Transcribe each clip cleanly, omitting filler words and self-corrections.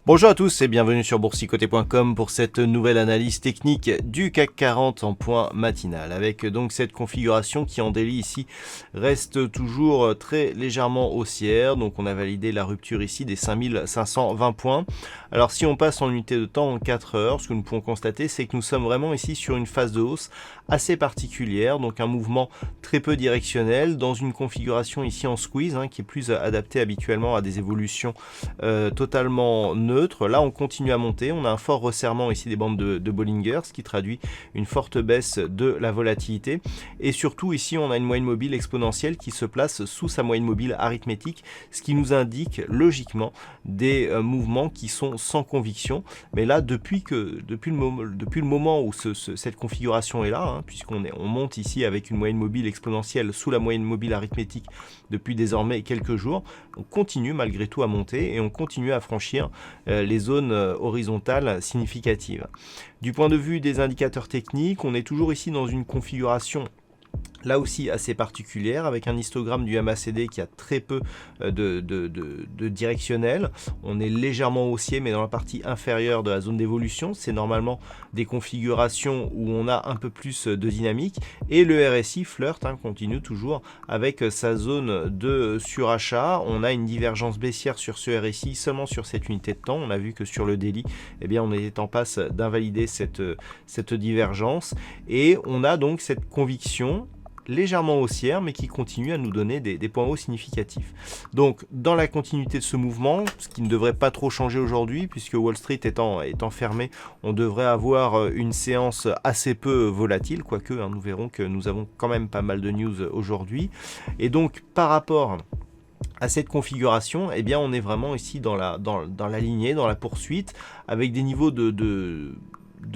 Bonjour à tous et bienvenue sur boursicoté.com pour cette nouvelle analyse technique du CAC 40 en point matinal, avec donc cette configuration qui en daily ici reste toujours très légèrement haussière. Donc on a validé la rupture ici des 5520 points. Alors si on passe en unité de temps en 4 heures, ce que nous pouvons constater, c'est que nous sommes vraiment ici sur une phase de hausse assez particulière, donc un mouvement très peu directionnel dans une configuration ici en squeeze qui est plus adaptée habituellement à des évolutions totalement neutres. Là on continue à monter, on a un fort resserrement ici des bandes de Bollinger, ce qui traduit une forte baisse de la volatilité, et surtout ici on a une moyenne mobile exponentielle qui se place sous sa moyenne mobile arithmétique, ce qui nous indique logiquement des mouvements qui sont sans conviction. Mais là depuis le moment où cette configuration est là, puisqu'on monte ici avec une moyenne mobile exponentielle sous la moyenne mobile arithmétique depuis désormais quelques jours, on continue malgré tout à monter et on continue à franchir les zones horizontales significatives. Du point de vue des indicateurs techniques, on est toujours ici dans une configuration là aussi assez particulière, avec un histogramme du MACD qui a très peu de directionnel. On est légèrement haussier, mais dans la partie inférieure de la zone d'évolution. C'est normalement des configurations où on a un peu plus de dynamique. Et le RSI flirte, continue toujours avec sa zone de surachat. On a une divergence baissière sur ce RSI seulement sur cette unité de temps. On a vu que sur le daily, on est en passe d'invalider cette divergence. Et on a donc cette conviction légèrement haussière, mais qui continue à nous donner des points hauts significatifs. Donc dans la continuité de ce mouvement, ce qui ne devrait pas trop changer aujourd'hui, puisque Wall Street étant fermé, on devrait avoir une séance assez peu volatile, quoique nous verrons que nous avons quand même pas mal de news aujourd'hui. Et donc par rapport à cette configuration, on est vraiment ici dans la lignée, dans la poursuite, avec des niveaux de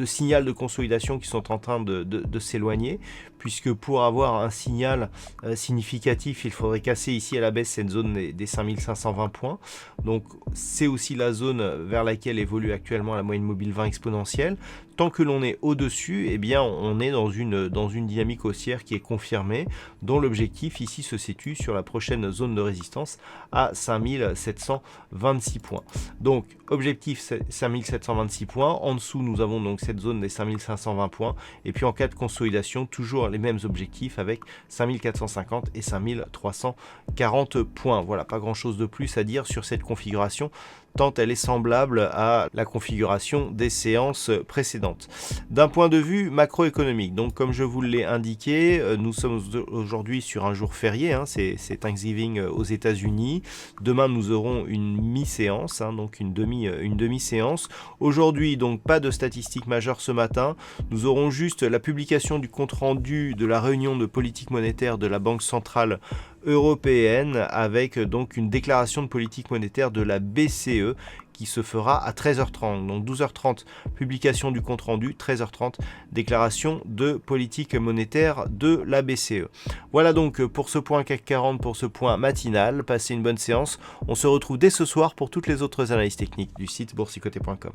signal de consolidation qui sont en train de s'éloigner, puisque pour avoir un signal significatif, il faudrait casser ici à la baisse cette zone des 5520 points. Donc c'est aussi la zone vers laquelle évolue actuellement la moyenne mobile 20 exponentielle. Tant que l'on est au-dessus, on est dans une dynamique haussière qui est confirmée, dont l'objectif ici se situe sur la prochaine zone de résistance à 5726 points. Donc objectif 5726 points, en dessous nous avons donc cette zone des 5520 points, et puis en cas de consolidation, toujours les mêmes objectifs avec 5450 et 5340 points. Voilà, pas grand chose de plus à dire sur cette configuration, tant elle est semblable à la configuration des séances précédentes. D'un point de vue macroéconomique, donc comme je vous l'ai indiqué, nous sommes aujourd'hui sur un jour férié, c'est Thanksgiving aux États-Unis. Demain nous aurons une mi-séance, donc une demi-séance. Aujourd'hui donc pas de statistiques majeures ce matin. Nous aurons juste la publication du compte-rendu de la réunion de politique monétaire de la Banque centrale européenne, avec donc une déclaration de politique monétaire de la BCE qui se fera à 13h30. Donc 12h30 publication du compte rendu, 13h30 déclaration de politique monétaire de la BCE. Voilà donc pour ce point CAC 40, pour ce point matinal. Passez une bonne séance. On se retrouve dès ce soir pour toutes les autres analyses techniques du site boursicoté.com.